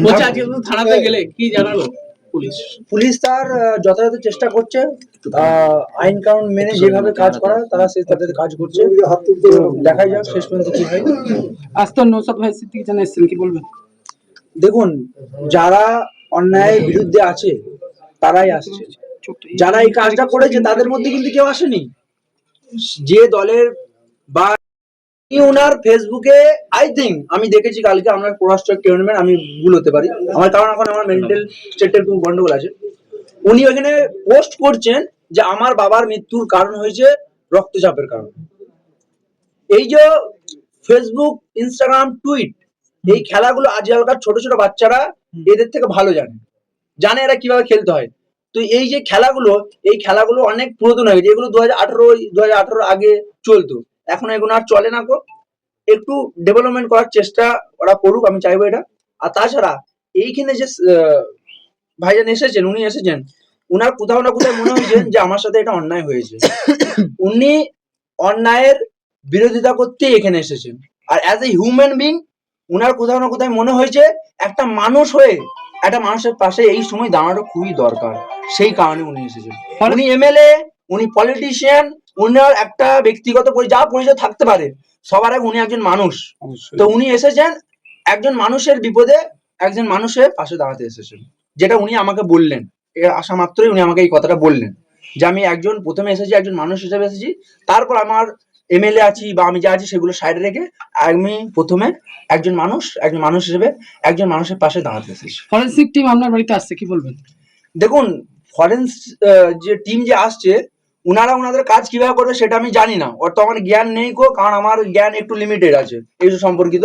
বলছে আজকে তো থানাতে গেলে কি জানালো পুলিশ? পুলিশ তার যথাযথ চেষ্টা করছে, আইন কানুন মেনে যেভাবে কাজ করা তারা তাদের কাজ করছে। তো দেখাই যাক শেষ পর্যন্ত কি হয়। আজ তো নৌসাদ ভাই সিদ্দিকী জানা এসেছেন, কি বলবেন? দেখুন, যারা অন্যায়ের বিরুদ্ধে আছে তারাই আসছে, যারা এই কাজটা করেছে তাদের মধ্যে কিন্তু কেউ আসেনি। যে দলের বা ওনার ফেসবুকে আই থিঙ্ক আমি দেখেছি কালকে আমরা পররাষ্ট্র টুর্নামেন্ট, আমি ভুল হতে পারি আমার, কারণ এখন আমার মেন্টাল স্টেটের খুব গন্ডগোল আছে। উনি ওখানে পোস্ট করছেন যে আমার বাবার মৃত্যুর কারণ হয়েছে রক্তচাপের কারণে। এই যে ফেসবুক, ইনস্টাগ্রাম, টুইট, এই খেলাগুলো আজকালকার ছোট ছোট বাচ্চারা এদের থেকে ভালো জানে এরা কিভাবে খেলতে হয়। তো এই যে খেলাগুলো, এই খেলাগুলো অনেক পুরাতন হয়ে গেছে। এগুলো 2018 আগে চলতো, এখন এগুলো আর চলে না। একটু ডেভেলপমেন্ট করার চেষ্টা ওরা করুক, আমি চাইবো এটা। আর তাছাড়া এইখানে যে ভাইজান এসেছেন, উনি এসেছেন, উনার কোথাও না কোথাও মনে হয়েছে যে আমার সাথে এটা অন্যায় হয়েছে। উনি অন্যায়ের বিরোধিতা করতে এখানে এসেছেন। আর অ্যাজ এ হিউম্যান বিং উনার কোথাও না কোথাও মনে হয়েছে একটা মানুষ হয়ে একটা মানুষের পাশে এই সময় দাঁড়ানো খুবই দরকার, সেই কারণে উনি এসেছেন। উনি এমএলএ, উনি পলিটিশিয়ান, উনার একটা ব্যক্তিগত যা পরিচয় থাকতে পারে, সবার আগে উনি একজন মানুষ। তো উনি এসেছেন একজন মানুষের বিপদে একজন মানুষের পাশে দাঁড়াতে এসেছেন, যেটা উনি আমাকে বললেন। আসা মাত্রই উনি আমাকে এই কথাটা বললেন যে আমি প্রথমে এসেছি একজন মানুষ হিসেবে এসেছি, তারপর আমার এমএলএ আছি বা আমি যা আছি সেগুলো সাইডে রেখে আমি প্রথমে একজন মানুষ হিসেবে একজন মানুষের পাশে দাঁড়াতে এসেছি। ফরেনসিক টিম আপনার বাড়িতে আসছে, কি বলবেন? দেখুন, যে টিম যে আসছে, ওনাদের কাজ কিভাবে করবে সেটা আমি জানি না, ওর তো আমার জ্ঞান নেই কারণ আমার জ্ঞান একটু লিমিটেড আছে এই সম্পর্কিত।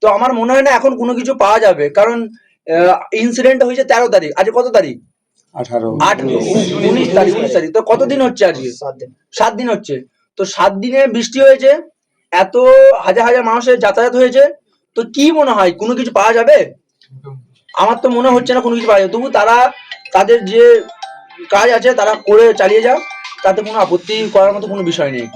তো আমার মনে হয় না এখন কোনো কিছু পাওয়া যাবে, কারণ ইনসিডেন্ট হয়েছে 13 তারিখ, আজ কত তারিখ? 19 তারিখ। তো কতদিন হচ্ছে আজকে? 7 দিন হচ্ছে। তো 7 দিনে বৃষ্টি হয়েছে, এত হাজার হাজার মানুষের যাতায়াত হয়েছে। তো কি মনে হয় কোনো কিছু পাওয়া যাবে? আমার তো মনে হচ্ছে না কোনো কিছু পাওয়া যাবে। তবু তারা তাদের যে কাজ আছে তারা করে চালিয়ে যাক, তাতে কোনো আপত্তি করার মতো কোনো বিষয় নেই।